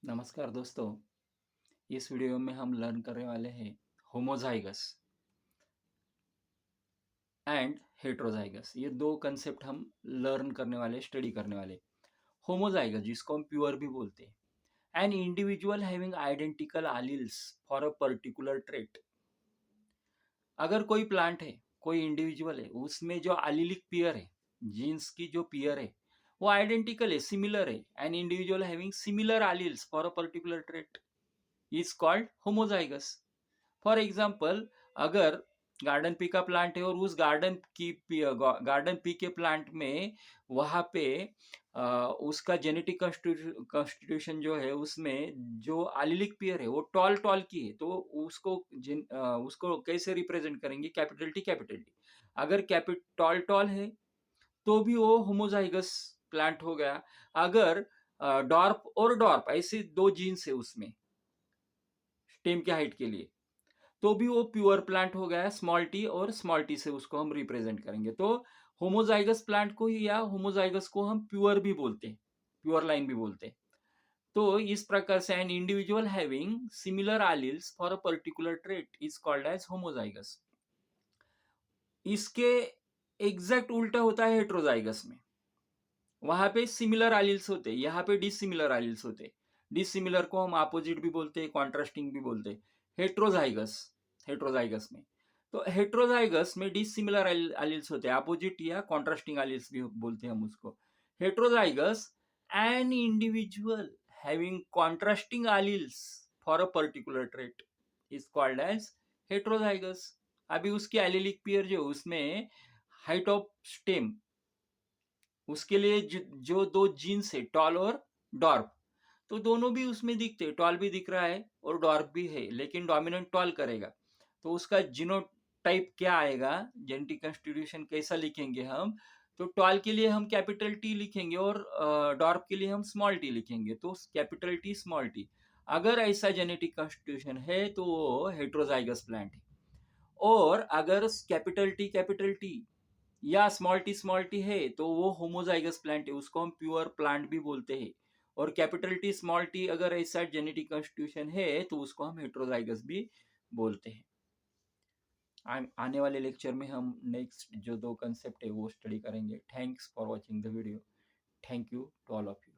नमस्कार दोस्तों, इस वीडियो में हम लर्न करने वाले हैं होमोज़ाइगस एंड हेटेरोज़ाइगस। ये दो कंसेप्ट हम लर्न करने वाले, स्टडी करने वाले। होमोज़ाइगस जिसको हम प्योर भी बोलते हैं, N individual having identical alleles for a particular trait. अगर कोई प्लांट है, कोई इंडिविजुअल है, उसमें जो एलीलिक पेयर है, जीन्स की जो पेयर है, वो आइडेंटिकल है, सिमिलर है, N individual having similar alleles for a particular trait is called homozygous. For example, अगर गार्डन पी का प्लांट है और उस गार्डन पी के प्लांट में वहाँ पे उसका जेनेटिक कॉन्स्टिट्यूशन जो है उसमें जो एलिलिक पेयर है वो टॉल टॉल की है, तो उसको कैसे रिप्रेजेंट करेंगे? Capital T capital T. अगर कैपिट टॉल टॉल है तो भी वो होमोजाइगस प्लांट हो गया। अगर डॉर्फ और डॉर्फ ऐसे दो जीन्स है उसमें स्टेम के हाइट के लिए, तो भी वो प्योर प्लांट हो गया। स्मॉल टी और स्मॉल टी से उसको हम रिप्रेजेंट करेंगे। तो होमोजाइगस प्लांट को ही या होमोजाइगस को हम प्योर भी बोलते हैं, प्योर लाइन भी बोलते हैं। तो इस प्रकार से an individual having similar alleles for a particular trait is called as homozygous. इसके एग्जैक्ट उल्टा होता है हेट्रोजाइगस में। वहां पे सिमिलर एलील्स होते हैं, यहाँ पे डिसिमिलर एलील्स होते हैं। डिसिमिलर को हम अपोजिट भी बोलते हैं, कॉन्ट्रास्टिंग भी बोलते हैं। हेट्रोजाइगस हेट्रोजाइगस में, तो हेट्रोजाइगस में डिसिमिलर एलील्स होते हैं, अपोजिट या कॉन्ट्रास्टिंग एलील्स भी बोलते हैं हम उसको। Heterozygous an individual having contrasting alleles for a particular trait is called as heterozygous. अभी उसकी एलिलिक पेयर जो उसमें हाइट ऑफ स्टेम, उसके लिए जो दो जीन्स है टॉल और डॉर्फ, तो दोनों भी उसमें दिखते हैं। टॉल भी दिख रहा है और डॉर्फ भी है, लेकिन डोमिनेंट टॉल करेगा। तो उसका जीनोटाइप क्या आएगा, जेनेटिक कॉन्स्टिट्यूशन कैसा लिखेंगे हम? तो टॉल के लिए हम कैपिटल टी लिखेंगे और डॉर्फ के लिए हम स्मॉल टी लिखेंगे। तो कैपिटल टी स्मॉल टी, अगर ऐसा जेनेटिक कॉन्स्टिट्यूशन है तो वो हेट्रोजाइगस प्लांट है। और अगर कैपिटल टी या स्मॉल टी है तो वो होमोजाइगस प्लांट है, उसको हम प्योर प्लांट भी बोलते हैं। और कैपिटल टी स्मॉल टी अगर ऐसा जेनेटिक कॉन्स्टिट्यूशन है तो उसको हम हेट्रोजाइगस भी बोलते हैं। आने वाले लेक्चर में हम नेक्स्ट जो दो कंसेप्ट है वो स्टडी करेंगे। Thanks for watching the video. Thank you to all of you.